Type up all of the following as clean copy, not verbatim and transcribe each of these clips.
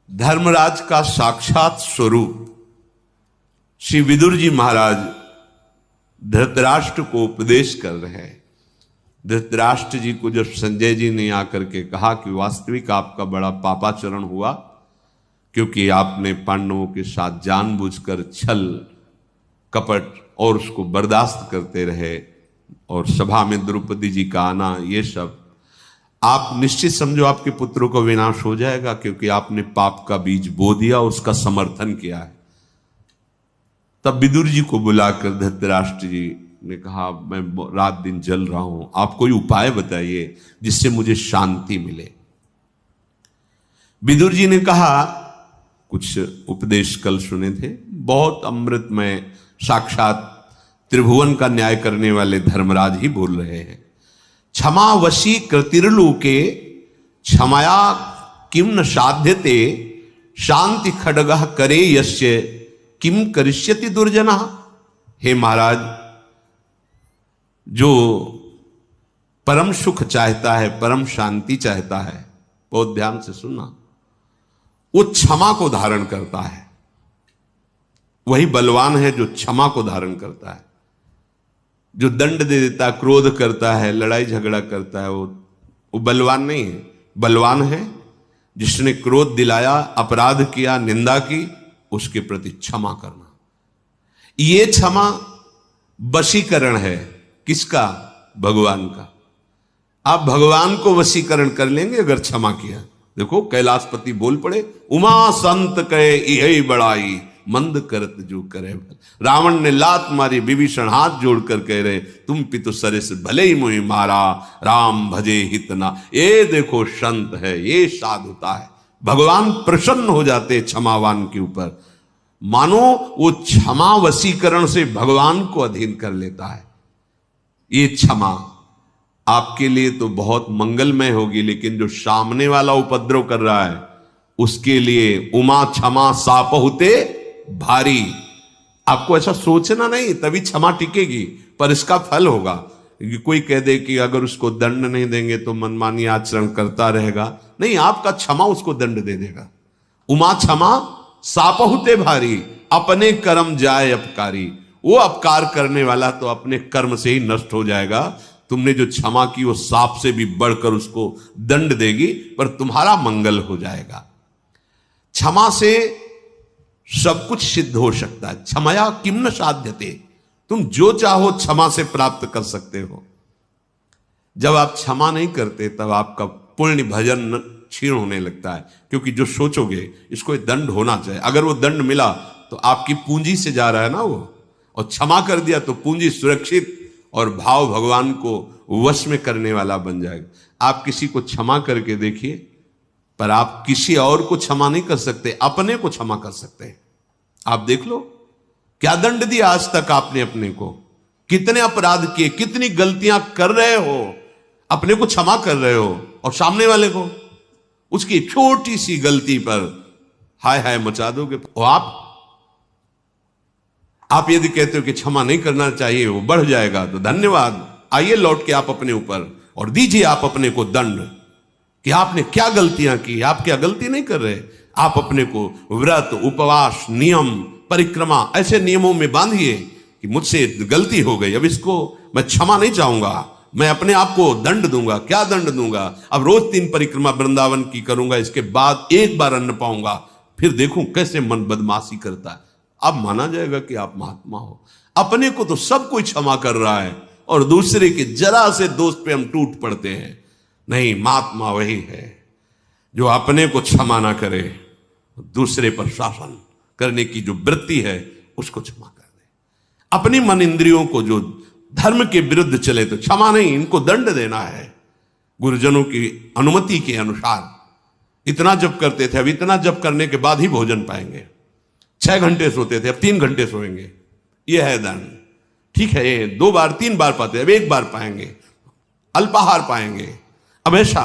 धर्मराज का साक्षात स्वरूप श्री विदुर जी महाराज धृतराष्ट्र को उपदेश कर रहे हैं। धृतराष्ट्र जी को जब संजय जी ने आकर के कहा कि वास्तविक आपका बड़ा पापाचरण हुआ, क्योंकि आपने पांडवों के साथ जानबूझकर छल कपट और उसको बर्दाश्त करते रहे, और सभा में द्रौपदी जी का आना, ये सब आप निश्चित समझो आपके पुत्रों का विनाश हो जाएगा, क्योंकि आपने पाप का बीज बो दिया, उसका समर्थन किया है। तब विदुर जी को बुलाकर धृतराष्ट्र जी ने कहा, मैं रात दिन जल रहा हूं, आप कोई उपाय बताइए जिससे मुझे शांति मिले। विदुर जी ने कहा, कुछ उपदेश कल सुने थे, बहुत अमृतमय, साक्षात त्रिभुवन का न्याय करने वाले धर्मराज ही बोल रहे हैं। क्षमा वशी कृतिर्लोके क्षमया किम न साध्यते, शांति खड्गः करे यस्य किम करिष्यति दुर्जना। हे महाराज, जो परम सुख चाहता है, परम शांति चाहता है, बहुत ध्यान से सुनना, वो क्षमा को धारण करता है। वही बलवान है जो क्षमा को धारण करता है। जो दंड दे देता है, क्रोध करता है, लड़ाई झगड़ा करता है, वो बलवान नहीं है। बलवान है जिसने क्रोध दिलाया, अपराध किया, निंदा की, उसके प्रति क्षमा करना। ये क्षमा वशीकरण है। किसका? भगवान का। आप भगवान को वशीकरण कर लेंगे अगर क्षमा किया। देखो कैलाशपति बोल पड़े, उमा संत कहे यही बड़ाई, मंद करत जो करे भल। रावण ने लात मारी, विभीषण हाथ जोड़कर कह रहे, तुम पितु सरिस भले ही मुझे मारा, राम भजे हितना। ये देखो संत है, ये साधुता है। भगवान प्रसन्न हो जाते क्षमावान के ऊपर। मानो वो क्षमा वशीकरण से भगवान को अधीन कर लेता है। ये क्षमा आपके लिए तो बहुत मंगलमय होगी, लेकिन जो सामने वाला उपद्रव कर रहा है उसके लिए उमा क्षमा साप होते भारी। आपको ऐसा सोचना नहीं, तभी क्षमा टिकेगी, पर इसका फल होगा। कोई कह दे कि अगर उसको दंड नहीं देंगे तो मनमानी आचरण करता रहेगा, नहीं, आपका क्षमा उसको दंड दे देगा। उमा क्षमा साप होते भारी, अपने कर्म जाए अपकारी। वो अपकार करने वाला तो अपने कर्म से ही नष्ट हो जाएगा। तुमने जो क्षमा की वो सांप से भी बढ़कर उसको दंड देगी, पर तुम्हारा मंगल हो जाएगा। क्षमा से सब कुछ सिद्ध हो सकता है। क्षमया किम न साध्यते, तुम जो चाहो क्षमा से प्राप्त कर सकते हो। जब आप क्षमा नहीं करते तब आपका पुण्य भजन क्षीण होने लगता है, क्योंकि जो सोचोगे इसको दंड होना चाहिए। अगर वो दंड मिला तो आपकी पूंजी से जा रहा है ना वो, और क्षमा कर दिया तो पूंजी सुरक्षित और भाव भगवान को वश में करने वाला बन जाएगा। आप किसी को क्षमा करके देखिए, पर आप किसी और को क्षमा नहीं कर सकते, अपने को क्षमा कर सकते हैं। आप देख लो क्या दंड दिया आज तक आपने अपने को, कितने अपराध किए, कितनी गलतियां कर रहे हो, अपने को क्षमा कर रहे हो, और सामने वाले को उसकी छोटी सी गलती पर हाय हाय मचा दोगे। और आप यदि कहते हो कि क्षमा नहीं करना चाहिए, वो बढ़ जाएगा, तो धन्यवाद, आइए लौट के आप अपने ऊपर और दीजिए आप अपने को दंड कि आपने क्या गलतियां की। आप क्या गलती नहीं कर रहे, आप अपने को व्रत, उपवास, नियम, परिक्रमा, ऐसे नियमों में बांधिए कि मुझसे गलती हो गई, अब इसको मैं क्षमा नहीं चाहूंगा, मैं अपने आप को दंड दूंगा। क्या दंड दूंगा? अब रोज 3 परिक्रमा वृंदावन की करूंगा, इसके बाद एक बार अन्न पाऊंगा, फिर देखूं कैसे मन बदमाशी करता है। अब माना जाएगा कि आप महात्मा हो। अपने को तो सब कोई क्षमा कर रहा है, और दूसरे के जरा से दोष पे हम टूट पड़ते हैं। नहीं, महात्मा वही है जो अपने को क्षमा ना करे, दूसरे पर शासन करने की जो वृत्ति है उसको क्षमा कर दे। अपनी मन इंद्रियों को जो धर्म के विरुद्ध चले तो क्षमा नहीं, इनको दंड देना है गुरुजनों की अनुमति के अनुसार। इतना जप करते थे, अब इतना जप करने के बाद ही भोजन पाएंगे। 6 घंटे सोते थे, अब 3 घंटे सोएंगे, यह है दंड। ठीक है, ये 2 बार 3 बार पाते, अब 1 बार पाएंगे, अल्पाहार पाएंगे। अब ऐसा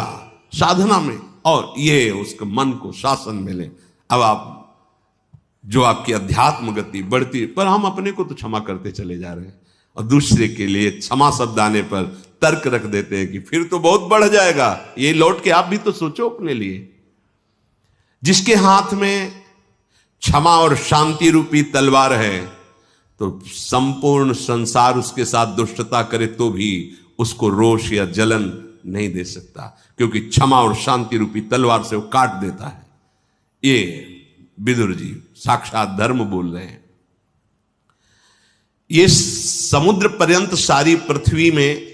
साधना में, और ये उसके मन को शासन मिले। अब आप जो आपकी अध्यात्म गति बढ़ती, पर हम अपने को तो क्षमा करते चले जा रहे हैं, और दूसरे के लिए क्षमा शब्द आने पर तर्क रख देते हैं कि फिर तो बहुत बढ़ जाएगा। ये लौट के आप भी तो सोचो अपने लिए। जिसके हाथ में क्षमा और शांति रूपी तलवार है, तो संपूर्ण संसार उसके साथ दुष्टता करे तो भी उसको रोष या जलन नहीं दे सकता, क्योंकि क्षमा और शांति रूपी तलवार से वो काट देता है। ये विदुर जी साक्षात धर्म बोल रहे हैं। ये समुद्र पर्यंत सारी पृथ्वी में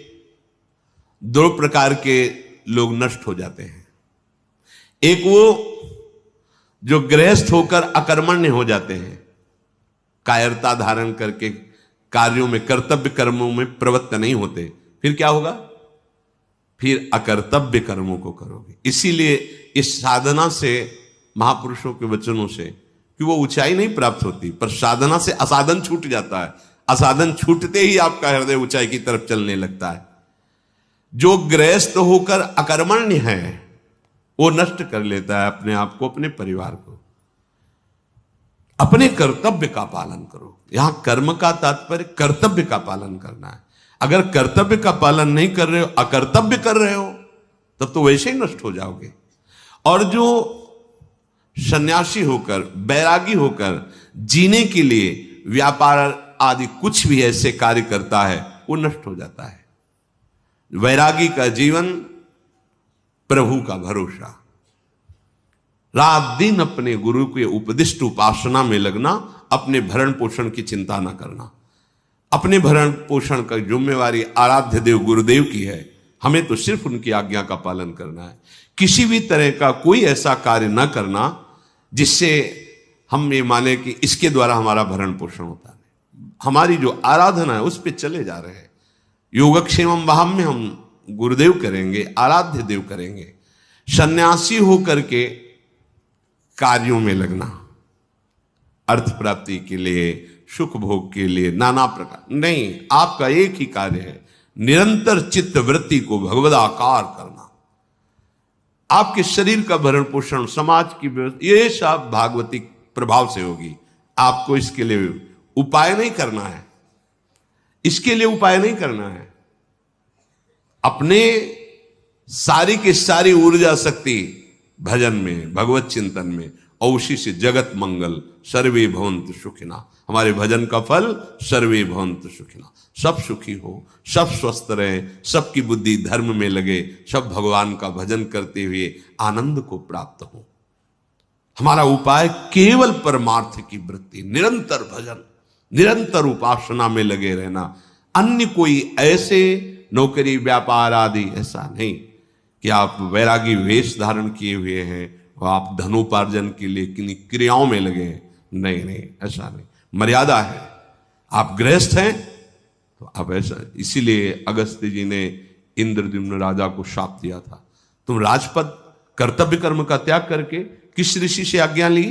दो प्रकार के लोग नष्ट हो जाते हैं। एक वो जो गृहस्थ होकर अकर्मण्य हो जाते हैं, कायरता धारण करके कार्यों में, कर्तव्य कर्मों में प्रवृत्त नहीं होते। फिर क्या होगा? फिर अकर्तव्य कर्मों को करोगे। इसीलिए इस साधना से, महापुरुषों के वचनों से, कि वो ऊंचाई नहीं प्राप्त होती, पर साधना से असाधन छूट जाता है। असाधन छूटते ही आपका हृदय ऊंचाई की तरफ चलने लगता है। जो गृहस्थ होकर अकर्मण्य है वो नष्ट कर लेता है अपने आप को, अपने परिवार को। अपने कर्तव्य का पालन करो। यहां कर्म का तात्पर्य कर्तव्य का पालन करना है। अगर कर्तव्य का पालन नहीं कर रहे हो, अकर्तव्य कर रहे हो, तब तो वैसे ही नष्ट हो जाओगे। और जो सन्यासी होकर, बैरागी होकर जीने के लिए व्यापार आदि कुछ भी ऐसे कार्य करता है, वो नष्ट हो जाता है। वैरागी का जीवन, प्रभु का भरोसा, रात दिन अपने गुरु के उपदिष्ट उपासना में लगना, अपने भरण पोषण की चिंता न करना। अपने भरण पोषण का जिम्मेवारी आराध्य देव गुरुदेव की है, हमें तो सिर्फ उनकी आज्ञा का पालन करना है। किसी भी तरह का कोई ऐसा कार्य न करना जिससे हम ये माने कि इसके द्वारा हमारा भरण पोषण होता है। हमारी जो आराधना है उस पर चले जा रहे हैं। योगक्षेमम वहां में हम गुरुदेव करेंगे, आराध्य देव करेंगे। सन्यासी होकर के कार्यों में लगना, अर्थ प्राप्ति के लिए, सुख भोग के लिए, नाना प्रकार नहीं। आपका एक ही कार्य है, निरंतर चित्त वृत्ति को भगवदाकार करना। आपके शरीर का भरण पोषण, समाज की व्यवस्था, ये सब भागवती प्रभाव से होगी। आपको इसके लिए उपाय नहीं करना है, इसके लिए उपाय नहीं करना है। अपने सारी की सारी ऊर्जा शक्ति भजन में, भगवत चिंतन में, और उसी से जगत मंगल, सर्वे भवन्तु सुखिना। हमारे भजन का फल सर्वे भवन्तु सुखिना, सब सुखी हो, सब स्वस्थ रहे, सबकी बुद्धि धर्म में लगे, सब भगवान का भजन करते हुए आनंद को प्राप्त हो। हमारा उपाय केवल परमार्थ की वृत्ति, निरंतर भजन, निरंतर उपासना में लगे रहना। अन्य कोई ऐसे नौकरी व्यापार आदि ऐसा नहीं कि आप वैरागी वेश धारण किए हुए हैं और आप धनोपार्जन के लिए किन्हीं क्रियाओं में लगे हैं। नहीं नहीं, ऐसा नहीं। मर्यादा है। आप गृहस्थ हैं तो आप ऐसा। इसीलिए अगस्त्य जी ने इंद्रद्युम्न राजा को शाप दिया था, तुम राजपद कर्तव्य कर्म का त्याग करके किस ऋषि से आज्ञा ली,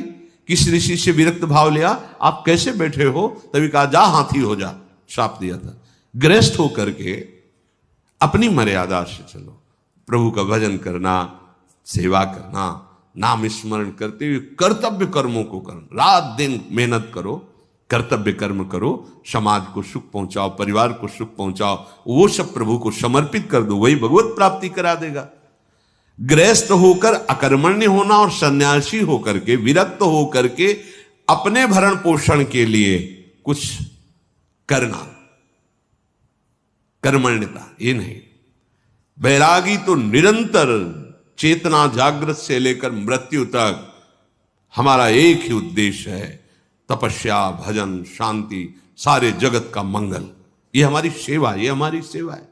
किस ऋषि से विरक्त भाव लिया, आप कैसे बैठे हो? तभी कहा जा हाथी हो जा, शाप दिया था। गृहस्थ होकर के अपनी मर्यादा से चलो, प्रभु का भजन करना, सेवा करना, नाम स्मरण करते हुए कर्तव्य कर्मों को करना। रात दिन मेहनत करो, कर्तव्य कर्म करो, समाज को सुख पहुंचाओ, परिवार को सुख पहुंचाओ, वो सब प्रभु को समर्पित कर दो, वही भगवत प्राप्ति करा देगा। गृहस्थ होकर अकर्मण्य होना और सन्यासी होकर के, विरक्त होकर के अपने भरण पोषण के लिए कुछ करना, कर्मण्यता, ये नहीं। बैरागी तो निरंतर चेतना जागृत से लेकर मृत्यु तक हमारा एक ही उद्देश्य है, तपस्या, भजन, शांति, सारे जगत का मंगल। ये हमारी सेवा, ये हमारी सेवा है।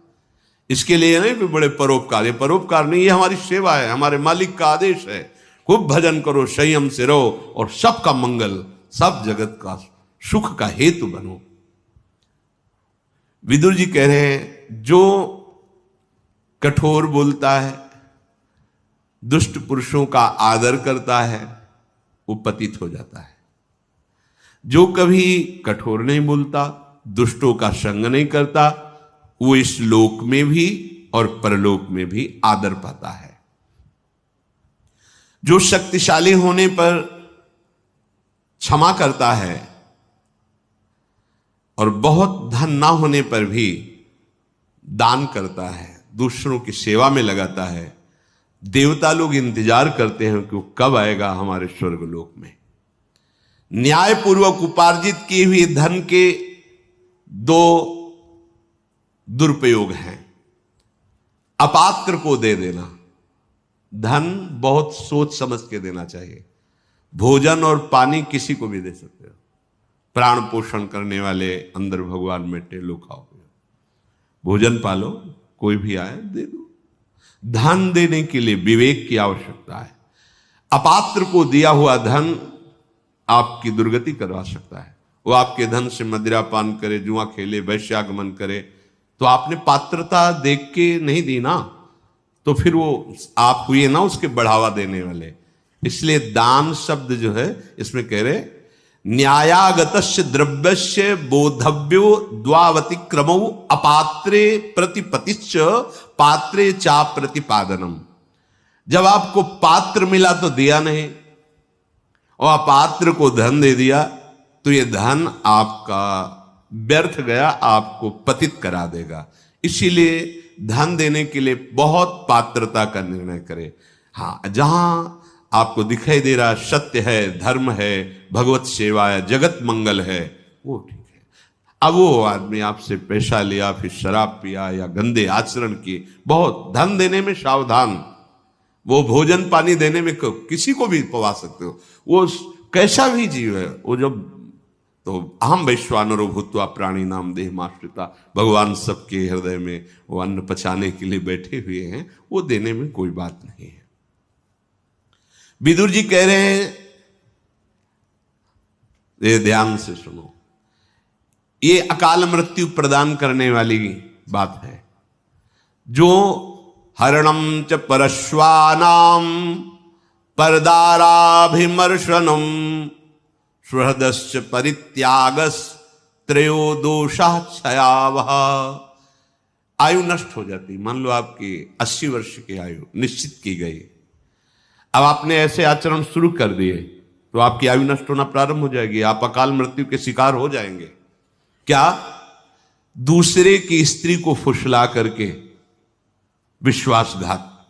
इसके लिए नहीं कि बड़े परोपकार, ये परोपकार नहीं, ये हमारी सेवा है, हमारे मालिक का आदेश है। खूब भजन करो, संयम से रहो और सबका मंगल, सब जगत का सुख का हेतु बनो। विदुर जी कह रहे हैं, जो कठोर बोलता है, दुष्ट पुरुषों का आदर करता है, वो पतित हो जाता है। जो कभी कठोर नहीं बोलता, दुष्टों का संग नहीं करता, वो इस लोक में भी और परलोक में भी आदर पाता है। जो शक्तिशाली होने पर क्षमा करता है और बहुत धन ना होने पर भी दान करता है, दूसरों की सेवा में लगाता है, देवता लोग इंतजार करते हैं कि वो कब आएगा हमारे स्वर्गलोक में। न्यायपूर्वक उपार्जित किए हुए धन के दो दुरुपयोग हैं। अपात्र को दे देना, धन बहुत सोच समझ के देना चाहिए। भोजन और पानी किसी को भी दे सकते हो। प्राण पोषण करने वाले अंदर भगवान बैठे, लो खाओ, भोजन पालो, कोई भी आए दे दो। धन देने के लिए विवेक की आवश्यकता है। अपात्र को दिया हुआ धन आपकी दुर्गति करवा सकता है। वो आपके धन से मदिरा पान करे, जुआ खेले, वैश्यागमन करे, तो आपने पात्रता देख के नहीं दी ना, तो फिर वो आप हुए ना उसके बढ़ावा देने वाले। इसलिए दान शब्द जो है इसमें कह रहे न्यायागतस्य द्रव्यस्य बोधव्यो द्वावतिक्रमौ अपात्रे प्रतिपतिश्च पात्रे चा प्रतिपादनम। जब आपको पात्र मिला तो दिया नहीं, और अपात्र को धन दे दिया तो ये धन आपका व्यर्थ गया, आपको पतित करा देगा। इसीलिए धन देने के लिए बहुत पात्रता का निर्णय करें। हाँ, जहां आपको दिखाई दे रहा सत्य है, धर्म है, भगवत सेवा है, जगत मंगल है, वो ठीक है। अब वो आदमी आपसे पैसा लिया, फिर शराब पिया या गंदे आचरण किए, बहुत धन देने में सावधान। वो भोजन पानी देने में किसी को भी पवा सकते हो, वो कैसा भी जीव है। वो जब तो अहम वैश्वानरो भूत्वा प्राणी नाम देह माश्रिता, भगवान सबके हृदय में वो अन्न पचाने के लिए बैठे हुए हैं, वो देने में कोई बात नहीं है। विदुर जी कह रहे हैं, ये ध्यान से सुनो, ये अकाल मृत्यु प्रदान करने वाली बात है। जो हरणम च परश्वानाम परदाराभिमर्शनम सुहृदश्च परित्यागस त्रयो दोषा क्षयावह। आयु नष्ट हो जाती। मान लो आपकी 80 वर्ष की आयु निश्चित की गई, अब आपने ऐसे आचरण शुरू कर दिए तो आपकी आयु नष्ट होना प्रारंभ हो जाएगी, आप अकाल मृत्यु के शिकार हो जाएंगे। क्या? दूसरे की स्त्री को फुसला करके विश्वासघात,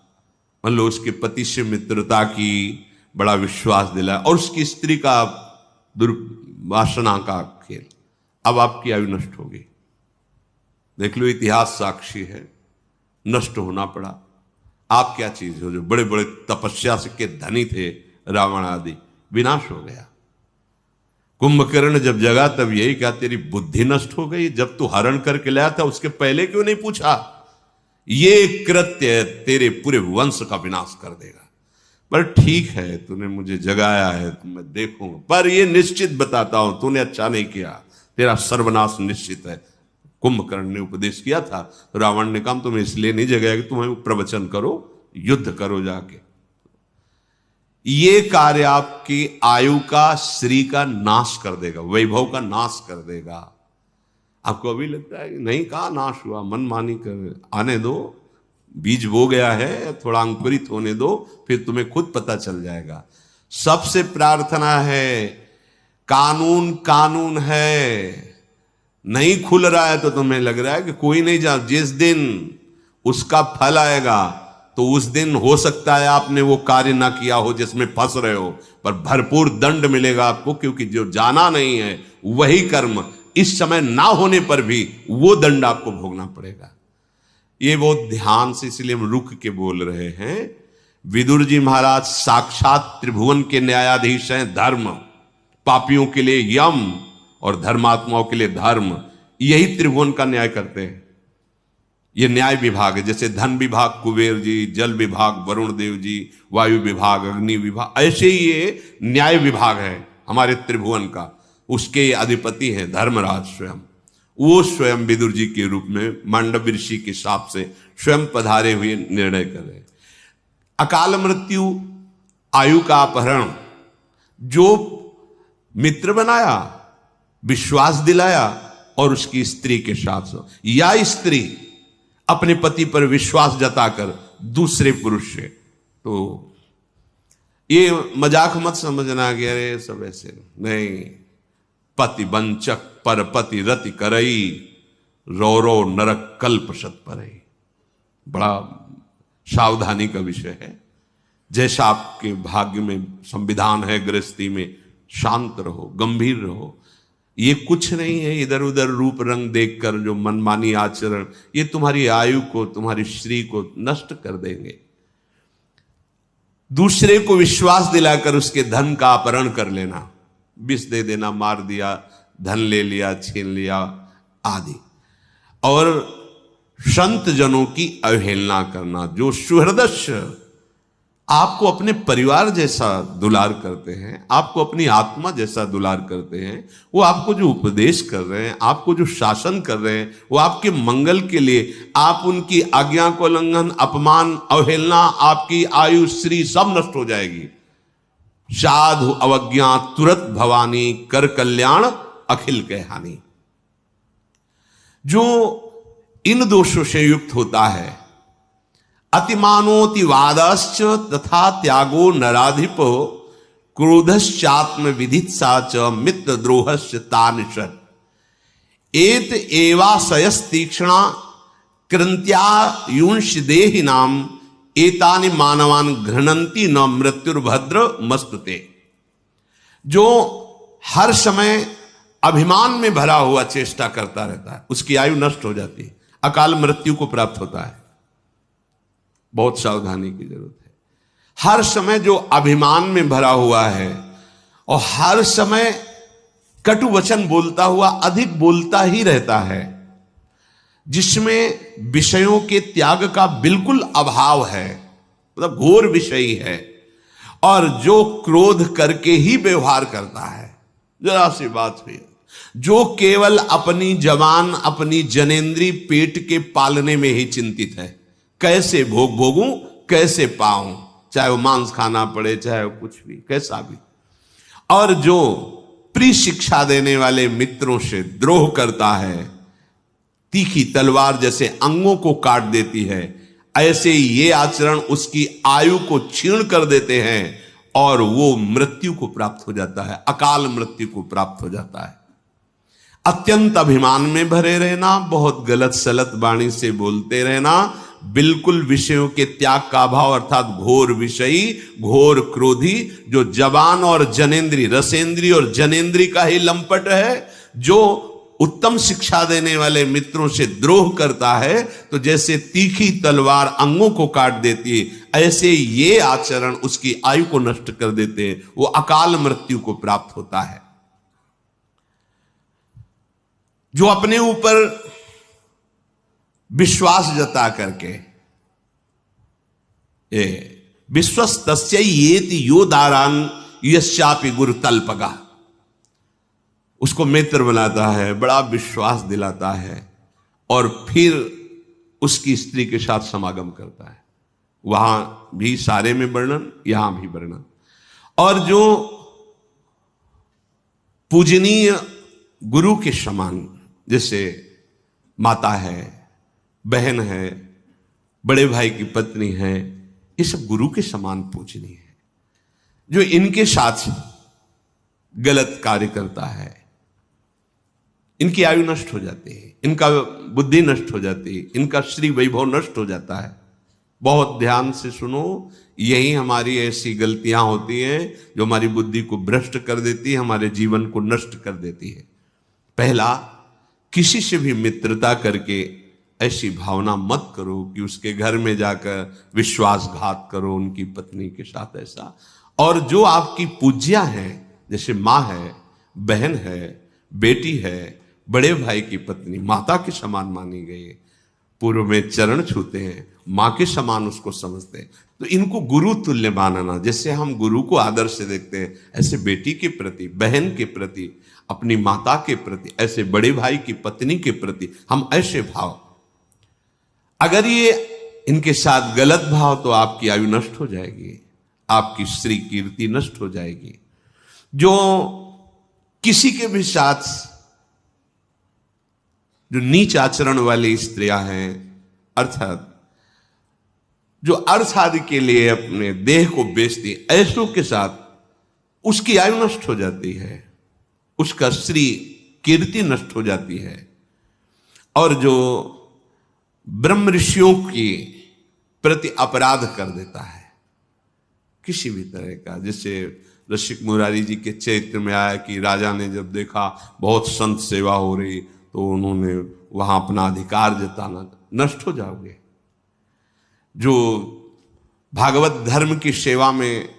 मान लो उसके पति से मित्रता की, बड़ा विश्वास दिलाया, और उसकी स्त्री का दुर्वासना का खेल, अब आपकी आयु नष्ट होगी। देख लो, इतिहास साक्षी है, नष्ट होना पड़ा। आप क्या चीज हो? जो बड़े बड़े तपस्या से के धनी थे, रावण आदि, विनाश हो गया। कुंभकर्ण जब जगा तब यही क्या तेरी बुद्धि नष्ट हो गई? जब तू हरण करके लाया था उसके पहले क्यों नहीं पूछा? ये कृत्य तेरे पूरे वंश का विनाश कर देगा। पर ठीक है, तूने मुझे जगाया है तो मैं देखूंगा, पर ये निश्चित बताता हूं तूने अच्छा नहीं किया, तेरा सर्वनाश निश्चित है। कुंभकर्ण ने उपदेश किया था, तो रावण ने कहा तुम्हें इसलिए नहीं जगाया कि तुम्हें प्रवचन करो, युद्ध करो जाके। ये कार्य आपकी आयु का, श्री का नाश कर देगा, वैभव का नाश कर देगा। आपको अभी लगता है कि नहीं, कहा नाश हुआ, मनमानी कर, आने दो, बीज बो गया है, थोड़ा अंकुरित होने दो, फिर तुम्हें खुद पता चल जाएगा। सबसे प्रार्थना है, कानून कानून है, नहीं खुल रहा है तो तुम्हें लग रहा है कि कोई नहीं जा, जिस दिन उसका फल आएगा तो उस दिन हो सकता है आपने वो कार्य ना किया हो जिसमें फंस रहे हो, पर भरपूर दंड मिलेगा आपको, क्योंकि जो जाना नहीं है वही कर्म इस समय ना होने पर भी वो दंड आपको भोगना पड़ेगा। ये बहुत ध्यान से, इसलिए हम रुक के बोल रहे हैं। विदुर जी महाराज साक्षात त्रिभुवन के न्यायाधीश हैं। धर्म, पापियों के लिए यम और धर्मात्माओं के लिए धर्म, यही त्रिभुवन का न्याय करते हैं। ये न्याय विभाग है, जैसे धन विभाग कुबेर जी, जल विभाग वरुण देव जी, वायु विभाग अग्नि विभाग, ऐसे ही ये न्याय विभाग है हमारे त्रिभुवन का। उसके अधिपति हैं धर्मराज स्वयं। वो स्वयं विदुर जी के रूप में मांडव ऋषि के हिसाब से स्वयं पधारे हुए निर्णय कर रहे। अकाल मृत्यु, आयु का अपहरण, जो मित्र बनाया, विश्वास दिलाया और उसकी स्त्री के साथ, या स्त्री अपने पति पर विश्वास जताकर दूसरे पुरुष से, तो ये मजाक मत समझना कि अरे सब ऐसे नहीं। पति वंचक पर पति रति करई, रो रो नरक कल्प सत परई, बड़ा सावधानी का विषय है। जैसा आपके भाग्य में संविधान है, गृहस्थी में शांत रहो, गंभीर रहो। ये कुछ नहीं है इधर उधर रूप रंग देखकर जो मनमानी आचरण, ये तुम्हारी आयु को, तुम्हारी श्री को नष्ट कर देंगे। दूसरे को विश्वास दिलाकर उसके धन का अपहरण कर लेना, विष दे देना, मार दिया, धन ले लिया, छीन लिया आदि। और संत जनों की अवहेलना करना, जो सुहृदस्य आपको अपने परिवार जैसा दुलार करते हैं, आपको अपनी आत्मा जैसा दुलार करते हैं, वो आपको जो उपदेश कर रहे हैं, आपको जो शासन कर रहे हैं, वो आपके मंगल के लिए, आप उनकी आज्ञा को उल्लंघन, अपमान, अवहेलना, आपकी आयु श्री सब नष्ट हो जाएगी। साधु अवज्ञा तुरत भवानी, कर कल्याण अखिल के हानि। जो इन दोषों से युक्त होता है, अतिमानोति वादश्च तथा त्यागो नराधिपो, क्रोधश्चात्म विधित्सा च मित्र द्रोहश्च तानिषत्, एत एवाशयस्तीक्ष्णा कृंत्या युंश देहिनाम, एतानि मानवान घृणंती न मृत्युर्भद्र मस्तुते। जो हर समय अभिमान में भरा हुआ चेष्टा करता रहता है, उसकी आयु नष्ट हो जाती है, अकाल मृत्यु को प्राप्त होता है। बहुत सावधानी की जरूरत है। हर समय जो अभिमान में भरा हुआ है और हर समय कटु वचन बोलता हुआ अधिक बोलता ही रहता है, जिसमें विषयों के त्याग का बिल्कुल अभाव है, मतलब घोर विषयी है, और जो क्रोध करके ही व्यवहार करता है, जरा सी बात हुई, जो केवल अपनी जवान, अपनी जनेंद्री पेट के पालने में ही चिंतित है, कैसे भोगूं, कैसे पाऊं, चाहे वो मांस खाना पड़े, चाहे वो कुछ भी, कैसा भी। और जो प्रिय शिक्षा देने वाले मित्रों से द्रोह करता है, तीखी तलवार जैसे अंगों को काट देती है, ऐसे ये आचरण उसकी आयु को छीण कर देते हैं और वो मृत्यु को प्राप्त हो जाता है, अकाल मृत्यु को प्राप्त हो जाता है। अत्यंत अभिमान में भरे रहना, बहुत गलत सलत वाणी से बोलते रहना, बिल्कुल विषयों के त्याग का अभाव, अर्थात घोर विषयी, घोर क्रोधी, जो जवान और जनेंद्री, रसेंद्री और जनेंद्री का ही लंपट है, जो उत्तम शिक्षा देने वाले मित्रों से द्रोह करता है, तो जैसे तीखी तलवार अंगों को काट देती है, ऐसे ये आचरण उसकी आयु को नष्ट कर देते हैं, वो अकाल मृत्यु को प्राप्त होता है। जो अपने ऊपर विश्वास जता करके, विश्वस्तस्य येति यो दारान यश्चापि गुरु तल्पगा, उसको मित्र बनाता है, बड़ा विश्वास दिलाता है, और फिर उसकी स्त्री के साथ समागम करता है। वहां भी सारे में वर्णन, यहां भी वर्णन। और जो पूजनीय गुरु के समान, जैसे माता है, बहन है, बड़े भाई की पत्नी है, ये सब गुरु के समान पूजनीय है। जो इनके साथ गलत कार्य करता है, इनकी आयु नष्ट हो जाती है, इनका बुद्धि नष्ट हो जाती है, इनका श्री वैभव नष्ट हो जाता है। बहुत ध्यान से सुनो, यही हमारी ऐसी गलतियां होती हैं जो हमारी बुद्धि को भ्रष्ट कर देती है, हमारे जीवन को नष्ट कर देती है। पहला, किसी से भी मित्रता करके ऐसी भावना मत करो कि उसके घर में जाकर विश्वासघात करो उनकी पत्नी के साथ, ऐसा। और जो आपकी पूज्या है, जैसे माँ है, बहन है, बेटी है, बड़े भाई की पत्नी, माता के समान मानी गई है, पूर्व में चरण छूते हैं, माँ के समान उसको समझते हैं, तो इनको गुरु तुल्य मानना। जैसे हम गुरु को आदर से देखते हैं, ऐसे बेटी के प्रति, बहन के प्रति, अपनी माता के प्रति, ऐसे बड़े भाई की पत्नी के प्रति हम ऐसे भाव, अगर ये इनके साथ गलत भाव, तो आपकी आयु नष्ट हो जाएगी, आपकी श्री कीर्ति नष्ट हो जाएगी। जो किसी के भी साथ जो नीच आचरण वाली स्त्रियां हैं, अर्थात जो अर्थ आदि के लिए अपने देह को बेचती, ऐसों के साथ उसकी आयु नष्ट हो जाती है, उसका श्री कीर्ति नष्ट हो जाती है। और जो ब्रह्म ऋषियों के प्रति अपराध कर देता है, किसी भी तरह का। जैसे रसिक मुरारी जी के चरित्र में आया कि राजा ने जब देखा बहुत संत सेवा हो रही तो उन्होंने वहां अपना अधिकार जताना, नष्ट हो जाओगे। जो भागवत धर्म की सेवा में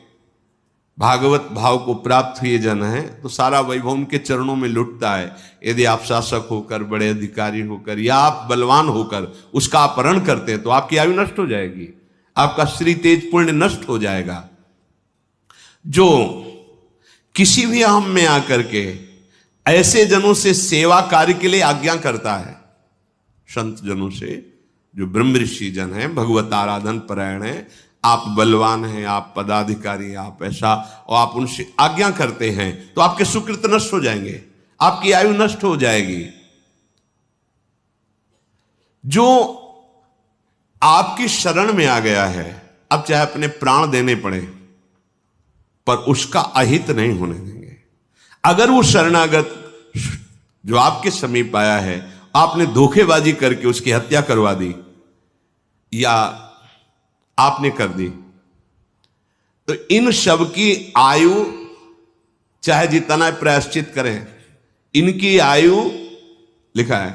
भागवत भाव को प्राप्त हुए जन हैं तो सारा वैभव उनके चरणों में लुटता है। यदि आप शासक होकर, बड़े अधिकारी होकर या आप बलवान होकर उसका अपहरण करते हैं तो आपकी आयु नष्ट हो जाएगी, आपका श्री तेज पुण्य नष्ट हो जाएगा। जो किसी भी अहम में आकर के ऐसे जनों से सेवा कार्य के लिए आज्ञा करता है, संत जनों से, जो ब्रह्म ऋषि जन हैं, भगवत आराधन परायण हैं, आप बलवान हैं, आप पदाधिकारी, आप ऐसा, और आप उनसे आज्ञा करते हैं तो आपके सुकृत नष्ट हो जाएंगे, आपकी आयु नष्ट हो जाएगी। जो आपकी शरण में आ गया है, अब चाहे अपने प्राण देने पड़े पर उसका अहित नहीं होने देंगे। अगर वो शरणागत जो आपके समीप आया है, आपने धोखेबाजी करके उसकी हत्या करवा दी या आपने कर दी, तो इन सब की आयु चाहे जितना प्रायश्चित करें, इनकी आयु लिखा है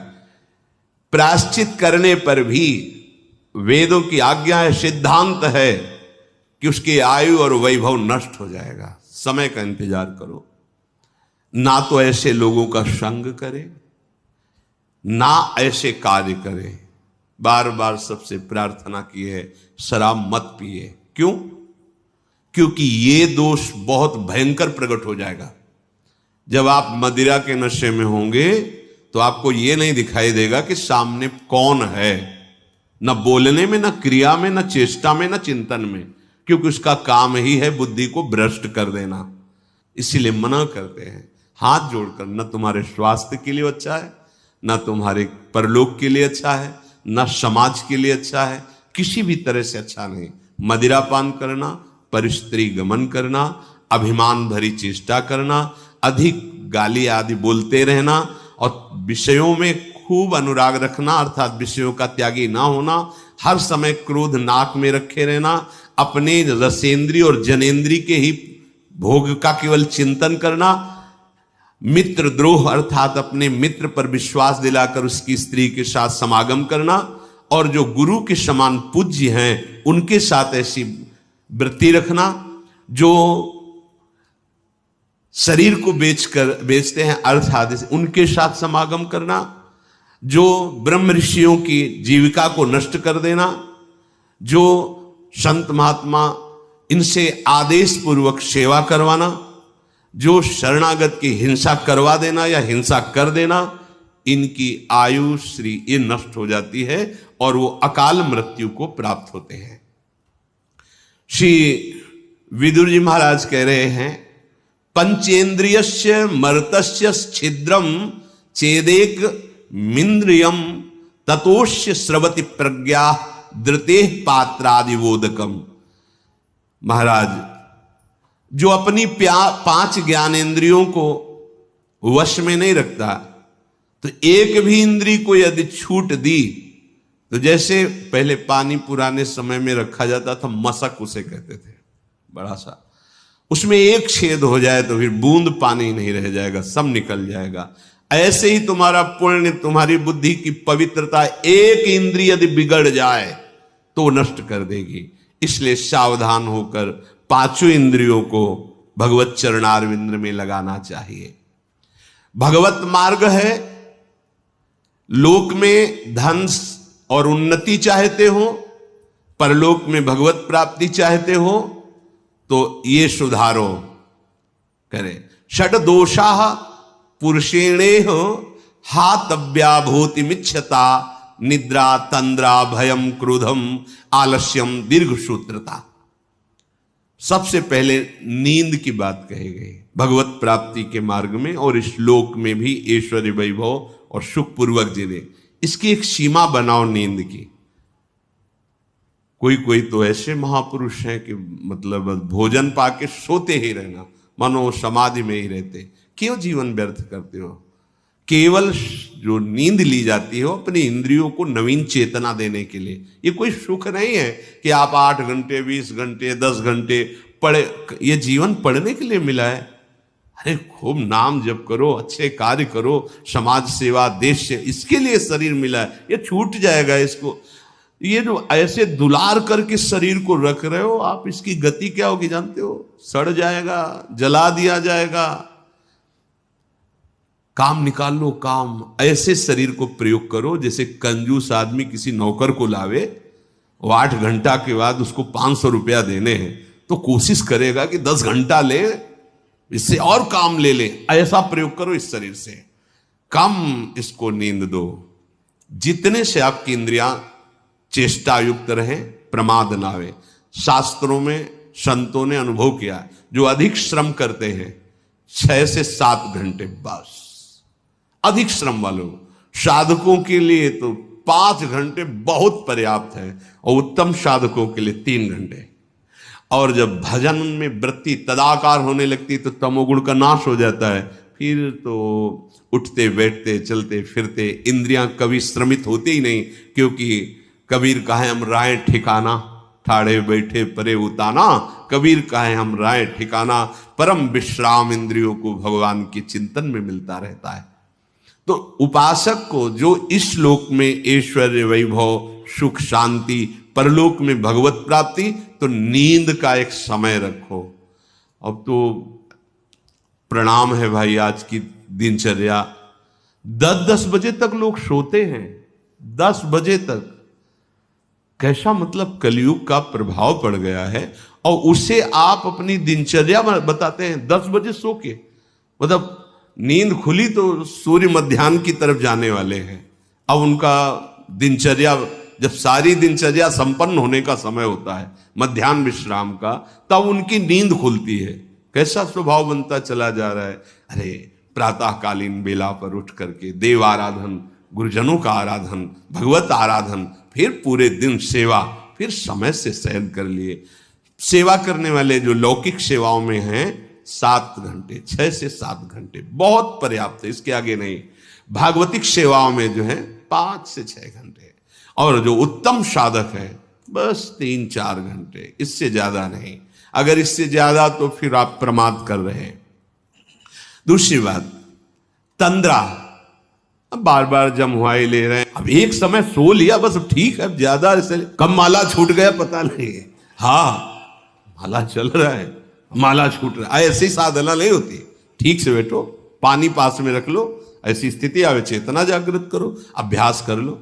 प्रायश्चित करने पर भी वेदों की आज्ञा है, सिद्धांत है कि उसकी आयु और वैभव नष्ट हो जाएगा। समय का इंतजार करो, ना तो ऐसे लोगों का संग करे, ना ऐसे कार्य करे। बार बार सबसे प्रार्थना की है, शराब मत पिए। क्यों? क्योंकि ये दोष बहुत भयंकर प्रकट हो जाएगा। जब आप मदिरा के नशे में होंगे तो आपको ये नहीं दिखाई देगा कि सामने कौन है, न बोलने में, न क्रिया में, न चेष्टा में, न चिंतन में, क्योंकि उसका काम ही है बुद्धि को भ्रष्ट कर देना। इसीलिए मना करते हैं हाथ जोड़कर, न तुम्हारे स्वास्थ्य के लिए अच्छा है, न तुम्हारे परलोक के लिए अच्छा है, न समाज के लिए अच्छा है, किसी भी तरह से अच्छा नहीं। मदिरापान करना, परिस्त्री गमन करना, अभिमान भरी चेष्टा करना, अधिक गाली आदि बोलते रहना और विषयों में खूब अनुराग रखना, अर्थात विषयों का त्यागी ना होना, हर समय क्रोध नाक में रखे रहना, अपने रसेंद्री और जनेंद्री के ही भोग का केवल चिंतन करना, मित्र द्रोह अर्थात अपने मित्र पर विश्वास दिलाकर उसकी स्त्री के साथ समागम करना, और जो गुरु के समान पूज्य हैं उनके साथ ऐसी वृत्ति रखना, जो शरीर को बेचते हैं अर्थात उनके साथ समागम करना, जो ब्रह्म ऋषियों की जीविका को नष्ट कर देना, जो संत महात्मा इनसे आदेश पूर्वक सेवा करवाना, जो शरणागत की हिंसा करवा देना या हिंसा कर देना, इनकी आयु श्री ये नष्ट हो जाती है और वो अकाल मृत्यु को प्राप्त होते हैं। श्री विदुर जी महाराज कह रहे हैं, पंचेन्द्रियस्य मर्तस्य छिद्रम चेदेक मिंद्रियम ततोष्य स्रवति प्रज्ञा धृते पात्रादिवोदकम। महाराज, जो अपनी 5 ज्ञानेंद्रियों को वश में नहीं रखता, तो एक भी इंद्री को यदि छूट दी तो जैसे पहले पानी पुराने समय में रखा जाता था, मशक उसे कहते थे, बड़ा सा, उसमें एक छेद हो जाए तो फिर बूंद पानी नहीं रह जाएगा, सब निकल जाएगा। ऐसे ही तुम्हारा पुण्य, तुम्हारी बुद्धि की पवित्रता, एक इंद्रिय यदि बिगड़ जाए तो नष्ट कर देगी। इसलिए सावधान होकर 5 इंद्रियों को भगवत चरणारविंद में लगाना चाहिए। भगवत मार्ग है, लोक में धन और उन्नति चाहते हो, परलोक में भगवत प्राप्ति चाहते हो, तो ये सुधारो करे। षड दोषा पुरुषेणेह हातव्याभूतिमिच्छता निद्रा तंद्रा भयम क्रोधम आलस्यम दीर्घ सूत्रता। सबसे पहले नींद की बात कही गई भगवत प्राप्ति के मार्ग में, और इस लोक में भी ऐश्वर्य वैभव और सुख पूर्वक जीने। इसकी एक सीमा बनाओ नींद की। कोई तो ऐसे महापुरुष हैं कि मतलब भोजन पाके सोते ही रहना, मनो समाधि में ही रहते। क्यों जीवन व्यर्थ करते हो? केवल जो नींद ली जाती है अपनी इंद्रियों को नवीन चेतना देने के लिए। ये कोई सुख नहीं है कि आप 8 घंटे, 20 घंटे, 10 घंटे पढ़े, ये जीवन पढ़ने के लिए मिला है। अरे खूब नाम जप करो, अच्छे कार्य करो, समाज सेवा, देश से, इसके लिए शरीर मिला है। ये छूट जाएगा इसको। ये जो ऐसे दुलार करके शरीर को रख रहे हो आप, इसकी गति क्या होगी जानते हो? सड़ जाएगा, जला दिया जाएगा। काम निकाल लो, काम ऐसे शरीर को प्रयोग करो जैसे कंजूस आदमी किसी नौकर को लावे, वो 8 घंटा के बाद उसको 500 रुपया देने हैं तो कोशिश करेगा कि 10 घंटा ले, इससे और काम ले ले। ऐसा प्रयोग करो इस शरीर से। कम इसको नींद दो, जितने से आपकी इंद्रियां चेष्टा युक्त रहे, प्रमाद ना आवे। शास्त्रों में संतों ने अनुभव किया है, जो अधिक श्रम करते हैं 6 से 7 घंटे बस, अधिक श्रम वालों। साधकों के लिए तो 5 घंटे बहुत पर्याप्त है, और उत्तम साधकों के लिए 3 घंटे। और जब भजन में वृत्ति तदाकार होने लगती तो तमोगुण का नाश हो जाता है। फिर तो उठते बैठते चलते फिरते इंद्रियां कभी श्रमित होती ही नहीं, क्योंकि कबीर कहे हम राय ठिकाना, ठाड़े बैठे परे उताना। कबीर कहे हम राय ठिकाना, परम विश्राम इंद्रियों को भगवान के चिंतन में मिलता रहता है। तो उपासक को जो इस लोक में ऐश्वर्य, वैभव, सुख, शांति, परलोक में भगवत प्राप्ति, तो नींद का एक समय रखो। अब तो प्रणाम है भाई, आज की दिनचर्या 10-10 बजे तक लोग सोते हैं, 10 बजे तक। कैसा मतलब कलयुग का प्रभाव पड़ गया है, और उसे आप अपनी दिनचर्या बताते हैं 10 बजे सो के। मतलब नींद खुली तो सूर्य मध्याह्न की तरफ जाने वाले हैं। अब उनका दिनचर्या, जब सारी दिनचर्या संपन्न होने का समय होता है मध्याह्न विश्राम का, तब उनकी नींद खुलती है। कैसा स्वभाव बनता चला जा रहा है। अरे प्रातःकालीन बेला पर उठ करके देव आराधन, गुरुजनों का आराधन, भगवत आराधन, फिर पूरे दिन सेवा, फिर समय से शयन कर लिए। सेवा करने वाले जो लौकिक सेवाओं में हैं 7 घंटे, 6 से 7 घंटे बहुत पर्याप्त है, इसके आगे नहीं। भागवतिक सेवाओं में जो है 5 से 6 घंटे, और जो उत्तम साधक है बस 3-4 घंटे, इससे ज्यादा नहीं। अगर इससे ज्यादा तो फिर आप प्रमाद कर रहे हैं। दूसरी बात, तंद्रा, अब बार बार जमुआई ले रहे हैं। अब एक समय सो लिया बस ठीक है, अब ज्यादा ऐसे कब माला छूट गया पता नहीं। हाँ माला चल रहा है, माला छूट रहा है, ऐसी साधना नहीं होती। ठीक से बैठो, पानी पास में रख लो, ऐसी स्थिति आवे चेतना जागृत करो, अभ्यास कर लो।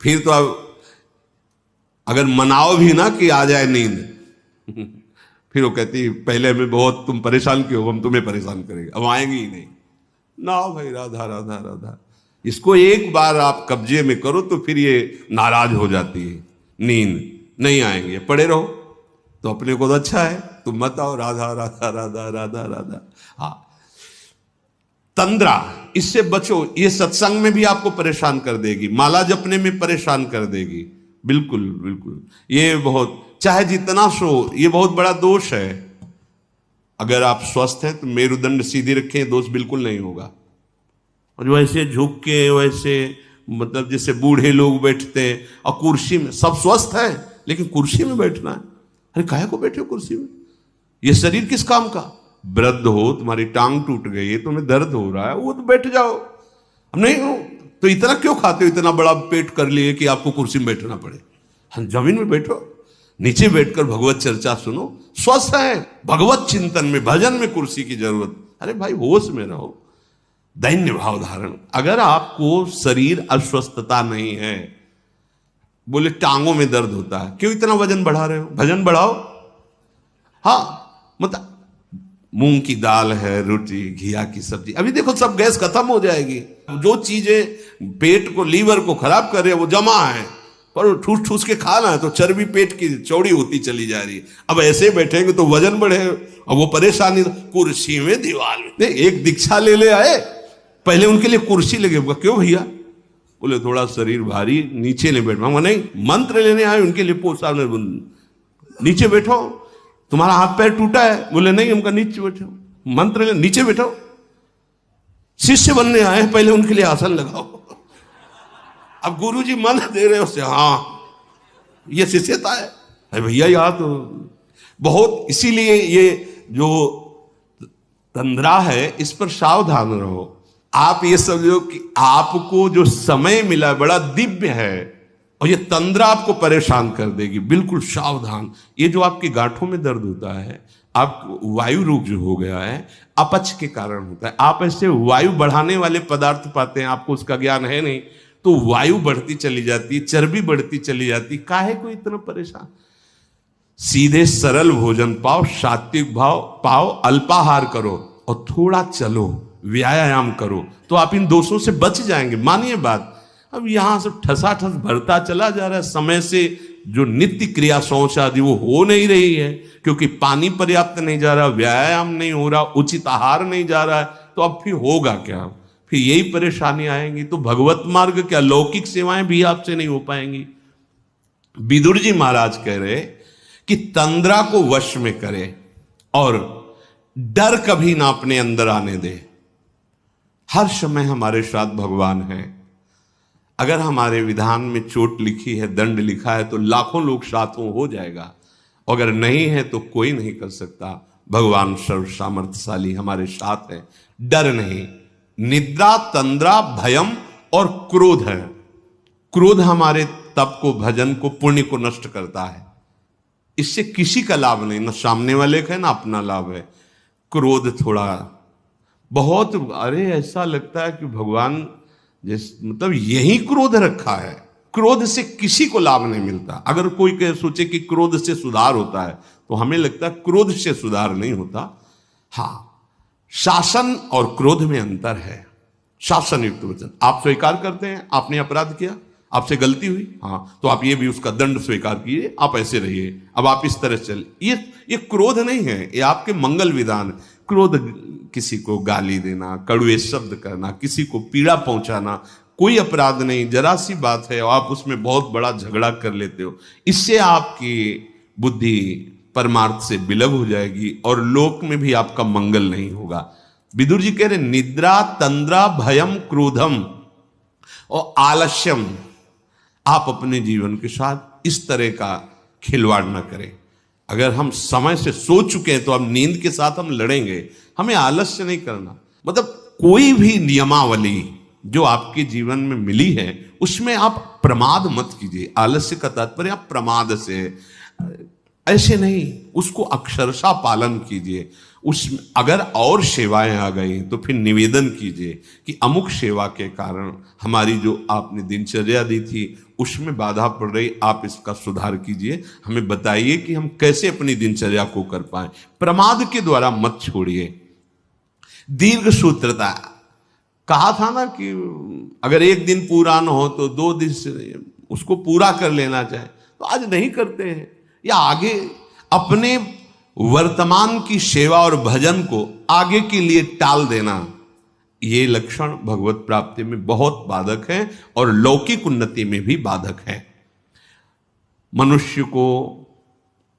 फिर तो अब अगर मनाओ भी ना कि आ जाए नींद फिर वो कहती पहले हमें बहुत तुम परेशान क्यों, हम तुम्हें परेशान करेंगे, अब आएंगे ही नहीं। ना भाई, राधा राधा राधा। इसको एक बार आप कब्जे में करो तो फिर ये नाराज हो जाती है, नींद नहीं आएंगे, पड़े रहो तो अपने को तो अच्छा है, तुम मत आओ राधा राधा राधा राधा राधा। हाँ, तंद्रा, इससे बचो। ये सत्संग में भी आपको परेशान कर देगी, माला जपने में परेशान कर देगी। बिल्कुल बिल्कुल, ये बहुत, चाहे जितना सो, ये बहुत बड़ा दोष है। अगर आप स्वस्थ हैं तो मेरुदंड सीधी रखें, दोष बिल्कुल नहीं होगा। और वैसे झुक के, वैसे मतलब जैसे बूढ़े लोग बैठते हैं, और कुर्सी में, सब स्वस्थ है लेकिन कुर्सी में बैठना है। अरे काहे को बैठे हो कुर्सी में? ये शरीर किस काम का? वृद्ध हो, तुम्हारी टांग टूट गई है, तुम्हें दर्द हो रहा है, वो तो बैठ जाओ। अब नहीं हो तो इतना क्यों खाते हो, इतना बड़ा पेट कर लिए कि आपको कुर्सी में बैठना पड़े? हम जमीन में बैठो, नीचे बैठकर भगवत चर्चा सुनो, स्वस्थ है। भगवत चिंतन में, भजन में कुर्सी की जरूरत? अरे भाई होश में रहो, दैन्य भाव धारण। अगर आपको शरीर अस्वस्थता नहीं है, बोले टांगों में दर्द होता है, क्यों इतना वजन बढ़ा रहे हो? भजन बढ़ाओ। हाँ मतलब मूंग की दाल है, रोटी, घिया की सब्जी, अभी देखो सब गैस खत्म हो जाएगी। जो चीजें पेट को, लीवर को खराब कर रही है वो जमा है, पर ठूस ठूस के खाना है तो चर्बी पेट की चौड़ी होती चली जा रही है। अब ऐसे बैठेंगे तो वजन बढ़े, और वो परेशानी। कुर्सी में, दीवार में, एक दीक्षा ले आए, पहले उनके लिए कुर्सी लगे, क्यों भैया? बोले थोड़ा शरीर भारी, नीचे नहीं बैठना। नहीं, मंत्र लेने आए उनके लिए, पोसा नीचे बैठो, तुम्हारा हाथ पैर टूटा है। बोले नहीं, हमका नीचे बैठो, मंत्र ले, नीचे बैठो। शिष्य बनने आए, पहले उनके लिए आसन लगाओ। अब गुरुजी मंत्र दे रहे हो, हाँ ये शिष्यता है। अरे भैया यहाँ तो बहुत, इसीलिए ये जो तंद्रा है इस पर सावधान रहो। आप ये समझो कि आपको जो समय मिला बड़ा दिव्य है और ये तंद्रा आपको परेशान कर देगी, बिल्कुल सावधान। ये जो आपकी गांठों में दर्द होता है, आप वायु रोग जो हो गया है, अपच के कारण होता है। आप ऐसे वायु बढ़ाने वाले पदार्थ पाते हैं, आपको उसका ज्ञान है नहीं, तो वायु बढ़ती चली जाती, चर्बी बढ़ती चली जाती। काहे को इतना परेशान? सीधे सरल भोजन पाओ, सात्विक भाव पाओ, अल्पाहार करो और थोड़ा चलो, व्यायाम करो, तो आप इन दोषों से बच जाएंगे। मानिए बात। अब यहां से ठसाठस भरता चला जा रहा है, समय से जो नित्य क्रिया शौच आदि वो हो नहीं रही है, क्योंकि पानी पर्याप्त नहीं जा रहा, व्यायाम नहीं हो रहा, उचित आहार नहीं जा रहा है, तो अब फिर होगा क्या? फिर यही परेशानी आएंगी। तो भगवत मार्ग क्या, लौकिक सेवाएं भी आपसे नहीं हो पाएंगी। विदुर जी महाराज कह रहे कि तंद्रा को वश में करे और डर कभी ना अपने अंदर आने दे। हर समय हमारे साथ भगवान है। अगर हमारे विधान में चोट लिखी है, दंड लिखा है, तो लाखों लोग साथों हो जाएगा। अगर नहीं है तो कोई नहीं कर सकता। भगवान सर्व सामर्थ्यशाली हमारे साथ है, डर नहीं। निद्रा, तंद्रा, भयम और क्रोध है। क्रोध हमारे तप को, भजन को, पुण्य को नष्ट करता है। इससे किसी का लाभ नहीं, ना सामने वाले का है ना अपना लाभ है। क्रोध थोड़ा बहुत, अरे ऐसा लगता है कि भगवान मतलब यही क्रोध रखा है। क्रोध से किसी को लाभ नहीं मिलता। अगर कोई सोचे कि क्रोध से सुधार होता है, तो हमें लगता है क्रोध से सुधार नहीं होता। हाँ, शासन और क्रोध में अंतर है। शासन युक्त वचन आप स्वीकार करते हैं, आपने अपराध किया, आपसे गलती हुई, हाँ, तो आप ये भी उसका दंड स्वीकार कीजिए, आप ऐसे रहिए, अब आप इस तरह चले। ये क्रोध नहीं है, ये आपके मंगल विधान। क्रोध किसी को गाली देना, कड़वे शब्द करना, किसी को पीड़ा पहुंचाना कोई अपराध नहीं, जरा सी बात है और आप उसमें बहुत बड़ा झगड़ा कर लेते हो। इससे आपकी बुद्धि परमार्थ से विलग हो जाएगी और लोक में भी आपका मंगल नहीं होगा। विदुर जी कह रहे निद्रा, तंद्रा, भयम, क्रोधम और आलस्यम। आप अपने जीवन के साथ इस तरह का खिलवाड़ न करें। अगर हम समय से सो चुके हैं तो अब नींद के साथ हम लड़ेंगे। हमें आलस्य नहीं करना। मतलब कोई भी नियमावली जो आपके जीवन में मिली है उसमें आप प्रमाद मत कीजिए। आलस्य का तात्पर्य आप प्रमाद से, ऐसे नहीं, उसको अक्षरशः पालन कीजिए। उसमें अगर और सेवाएं आ गई तो फिर निवेदन कीजिए कि अमुक सेवा के कारण हमारी जो आपने दिनचर्या दी थी उसमें बाधा पड़ रही, आप इसका सुधार कीजिए, हमें बताइए कि हम कैसे अपनी दिनचर्या को कर पाए। प्रमाद के द्वारा मत छोड़िए। दीर्घ सूत्रता, कहा था ना कि अगर एक दिन पूरा न हो तो 2 दिन से उसको पूरा कर लेना चाहे, तो आज नहीं करते हैं, या आगे अपने वर्तमान की सेवा और भजन को आगे के लिए टाल देना, ये लक्षण भगवत प्राप्ति में बहुत बाधक है और लौकिक उन्नति में भी बाधक है। मनुष्य को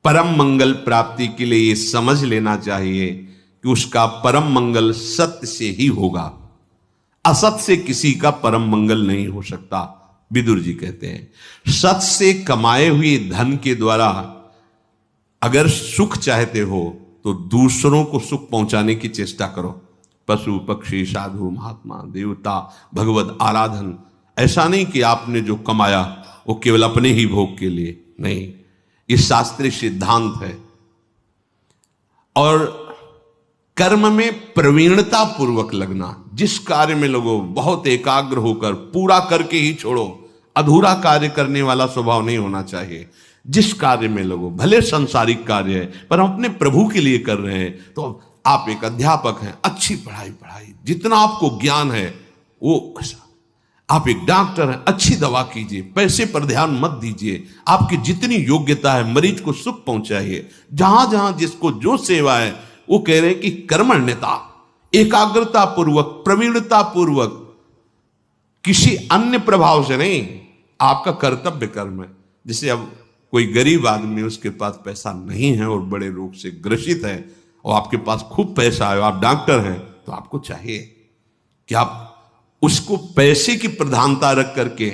परम मंगल प्राप्ति के लिए ये समझ लेना चाहिए कि उसका परम मंगल सत्य से ही होगा। असत से किसी का परम मंगल नहीं हो सकता। विदुर जी कहते हैं सत्य से कमाए हुए धन के द्वारा अगर सुख चाहते हो तो दूसरों को सुख पहुंचाने की चेष्टा करो। पशु पक्षी, साधु, महात्मा, देवता, भगवत आराधन, ऐसा नहीं कि आपने जो कमाया वो केवल अपने ही भोग के लिए नहीं, ये शास्त्रीय सिद्धांत है। और कर्म में प्रवीणता पूर्वक लगना, जिस कार्य में लगो बहुत एकाग्र होकर पूरा करके ही छोड़ो। अधूरा कार्य करने वाला स्वभाव नहीं होना चाहिए। जिस कार्य में लगो, भले सांसारिक कार्य है पर हम अपने प्रभु के लिए कर रहे हैं। तो आप एक अध्यापक हैं, अच्छी पढ़ाई, जितना आपको ज्ञान है वो ऐसा। आप एक डॉक्टर हैं, अच्छी दवा कीजिए, पैसे पर ध्यान मत दीजिए। आपकी जितनी योग्यता है मरीज को सुख पहुंचाइए। जहां जहां जिसको जो सेवा है, वो कह रहे हैं कि कर्मण्यता, एकाग्रता पूर्वक, प्रवीणता पूर्वक, किसी अन्य प्रभाव से नहीं, आपका कर्तव्य कर्म है। जैसे अब कोई गरीब आदमी, उसके पास पैसा नहीं है और बड़े रोग से ग्रसित है, और आपके पास खूब पैसा है, आप डॉक्टर हैं, तो आपको चाहिए कि आप उसको पैसे की प्रधानता रख करके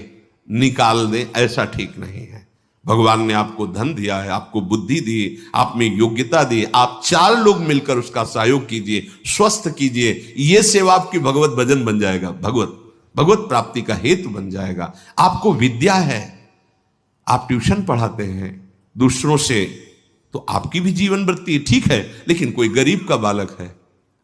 निकाल दें। ऐसा ठीक नहीं है। भगवान ने आपको धन दिया है, आपको बुद्धि दी, आप में योग्यता दी, आप 4 लोग मिलकर उसका सहयोग कीजिए, स्वस्थ कीजिए। ये सेवा आपकी भगवत भजन बन जाएगा, भगवत प्राप्ति का हेतु बन जाएगा। आपको विद्या है, आप ट्यूशन पढ़ाते हैं दूसरों से, तो आपकी भी जीवन वृत्ति ठीक है। लेकिन कोई गरीब का बालक है,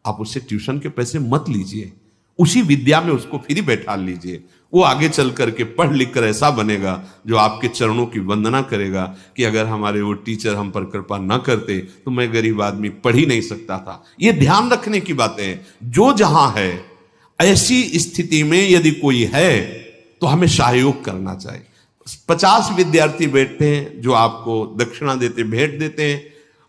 आप उससे ट्यूशन के पैसे मत लीजिए, उसी विद्या में उसको फ्री बैठा लीजिए। वो आगे चल करके पढ़ लिख कर ऐसा बनेगा जो आपके चरणों की वंदना करेगा कि अगर हमारे वो टीचर हम पर कृपा न करते तो मैं गरीब आदमी पढ़ ही नहीं सकता था। ये ध्यान रखने की बातें हैं। जो जहां है, ऐसी स्थिति में यदि कोई है तो हमें सहयोग करना चाहिए। 50 विद्यार्थी बैठते हैं जो आपको दक्षिणा देते, भेंट देते हैं,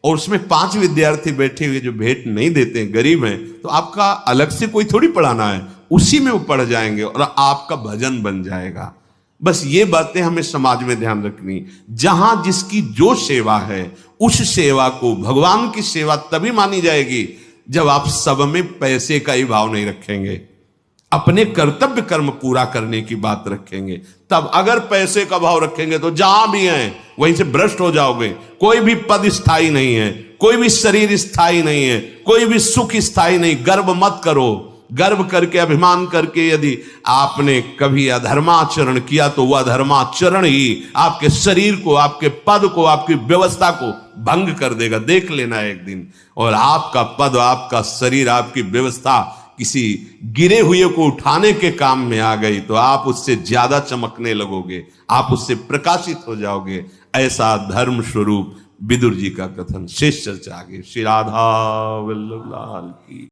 और उसमें 5 विद्यार्थी बैठे हुए जो भेंट नहीं देते हैं, गरीब हैं, तो आपका अलग से कोई थोड़ी पढ़ाना है, उसी में वो पढ़ जाएंगे और आपका भजन बन जाएगा। बस ये बातें हमें समाज में ध्यान रखनी। जहां जिसकी जो सेवा है, उस सेवा को भगवान की सेवा तभी मानी जाएगी जब आप सब में पैसे का ही भाव नहीं रखेंगे, अपने कर्तव्य कर्म पूरा करने की बात रखेंगे। तब अगर पैसे का भाव रखेंगे तो जहां भी हैं वहीं से भ्रष्ट हो जाओगे। कोई भी पद स्थायी नहीं है, कोई भी शरीर स्थायी नहीं है, कोई भी सुख स्थायी नहीं। गर्व मत करो। गर्व करके, अभिमान करके यदि आपने कभी अधर्माचरण किया तो वह अधर्माचरण ही आपके शरीर को, आपके पद को, आपकी व्यवस्था को भंग कर देगा। देख लेना एक दिन। और आपका पद, आपका शरीर, आपकी व्यवस्था किसी गिरे हुए को उठाने के काम में आ गई तो आप उससे ज्यादा चमकने लगोगे, आप उससे प्रकाशित हो जाओगे। ऐसा धर्म स्वरूप विदुर जी का कथन। शेष चर्चा आगे। श्री राधा वल्लभ लाल की।